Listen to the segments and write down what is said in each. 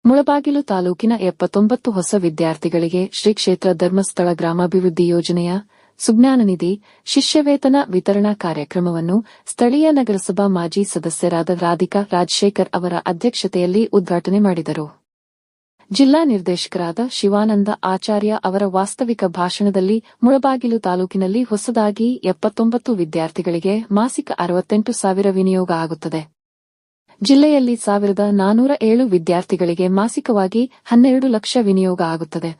ಮುಳಬಾಗಿಲು ತಾಲೂಕಿನ 79 ಹೊಸ ವಿದ್ಯಾರ್ಥಿಗಳಿಗೆ ಶ್ರೀ ಕ್ಷೇತ್ರ ಧರ್ಮಸ್ಥಳ ಗ್ರಾಮಾಭಿವೃದ್ಧಿ ಯೋಜನೆಯ ಸುಜ್ಞಾನ ನಿಧಿ ಶಿಷ್ಯವೇತನ ವಿತರಣಾ ಕಾರ್ಯಕ್ರಮವನ್ನು ಸ್ಥಳೀಯ ನಗರಸಭಾ ಮಾಜಿ ಸದಸ್ಯರಾದ ರಾಧಿಕಾ ರಾಜಶೇಖರ್ ಅವರ ಅಧ್ಯಕ್ಷತೆಯಲ್ಲಿ ಉದ್ಘಾಟನೆ ಮಾಡಿದರು. ಜಿಲ್ಲಾ ನಿರ್ದೇಶಕರಾದ ಶಿವಾನಂದ ಆಚಾರ್ಯ ಅವರ ವಾಸ್ತವಿಕ ಭಾಷಣದಲ್ಲಿ ಮುಳಬಾಗಿಲು ತಾಲೂಕಿನಲ್ಲಿ ಹೊಸದಾಗಿ 79 ವಿದ್ಯಾರ್ಥಿಗಳಿಗೆ ಮಾಸಿಕ 68,000 ವಿನಿಯೋಗ ಆಗುತ್ತದೆ. ಜಿಲ್ಲೆಯಲ್ಲಿ 1,407 ವಿದ್ಯಾರ್ಥಿಗಳಿಗೆ ಮಾಸಿಕವಾಗಿ 12 ಲಕ್ಷ ವಿನಿಯೋಗ ಆಗುತ್ತದೆ.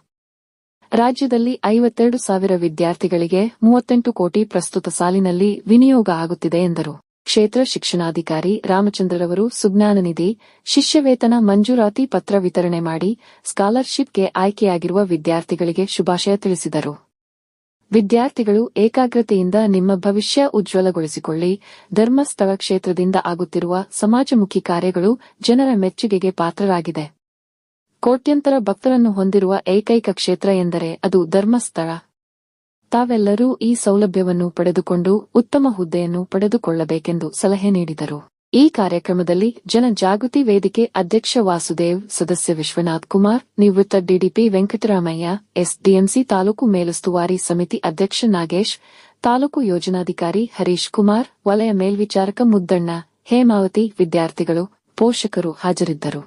ರಾಜ್ಯದಲ್ಲಿ 52,000 ವಿದ್ಯಾರ್ಥಿಗಳಿಗೆ 38 ಕೋಟಿ ಪ್ರಸ್ತುತ ಸಾಲಿನಲ್ಲಿ ವಿನಿಯೋಗ ಆಗುತ್ತಿದೆ ಎಂದರು. ಕ್ಷೇತ್ರ ಶಿಕ್ಷಣಾಧಿಕಾರಿ ರಾಮಚಂದ್ರರವರು ಸುಜ್ಞಾನ ನಿಧಿ ಶಿಷ್ಯವೇತನ ಮಂಜೂರಾತಿ ಪತ್ರ ವಿತರಣೆ ಮಾಡಿ ಸ್ಕಾಲರ್ಶಿಪ್ಗೆ ಆಯ್ಕೆಯಾಗಿರುವ ವಿದ್ಯಾರ್ಥಿಗಳಿಗೆ ಶುಭಾಶಯ ತಿಳಿಸಿದರು. ವಿದ್ಯಾರ್ಥಿಗಳು ಏಕಾಗ್ರತೆಯಿಂದ ನಿಮ್ಮ ಭವಿಷ್ಯ ಉಜ್ವಲಗೊಳಿಸಿಕೊಳ್ಳಿ. ಧರ್ಮಸ್ಥಳ ಕ್ಷೇತ್ರದಿಂದ ಆಗುತ್ತಿರುವ ಸಮಾಜಮುಖಿ ಕಾರ್ಯಗಳು ಜನರ ಮೆಚ್ಚುಗೆಗೆ ಪಾತ್ರರಾಗಿದೆ. ಕೋಟ್ಯಂತರ ಭಕ್ತರನ್ನು ಹೊಂದಿರುವ ಏಕೈಕ ಕ್ಷೇತ್ರ ಎಂದರೆ ಅದು ಧರ್ಮಸ್ಥಳ. ತಾವೆಲ್ಲರೂ ಈ ಸೌಲಭ್ಯವನ್ನು ಪಡೆದುಕೊಂಡು ಉತ್ತಮ ಹುದ್ದೆಯನ್ನು ಪಡೆದುಕೊಳ್ಳಬೇಕೆಂದು ಸಲಹೆ ನೀಡಿದರು. ಈ ಕಾರ್ಯಕ್ರಮದಲ್ಲಿ ಜನಜಾಗೃತಿ ವೇದಿಕೆ ಅಧ್ಯಕ್ಷ ವಾಸುದೇವ್, ಸದಸ್ಯ ವಿಶ್ವನಾಥ್ ಕುಮಾರ್, ನಿವೃತ್ತ ಡಿಡಿಪಿ ವೆಂಕಟರಾಮಯ್ಯ, ಎಸ್ಡಿಎಂಸಿ ತಾಲೂಕು ಮೇಲುಸ್ತುವಾರಿ ಸಮಿತಿ ಅಧ್ಯಕ್ಷ ನಾಗೇಶ್, ತಾಲೂಕು ಯೋಜನಾಧಿಕಾರಿ ಹರೀಶ್ ಕುಮಾರ್, ವಲಯ ಮೇಲ್ವಿಚಾರಕ ಮುದ್ದಣ್ಣ, ಹೇಮಾವತಿ, ವಿದ್ಯಾರ್ಥಿಗಳು, ಪೋಷಕರು ಹಾಜರಿದ್ದರು.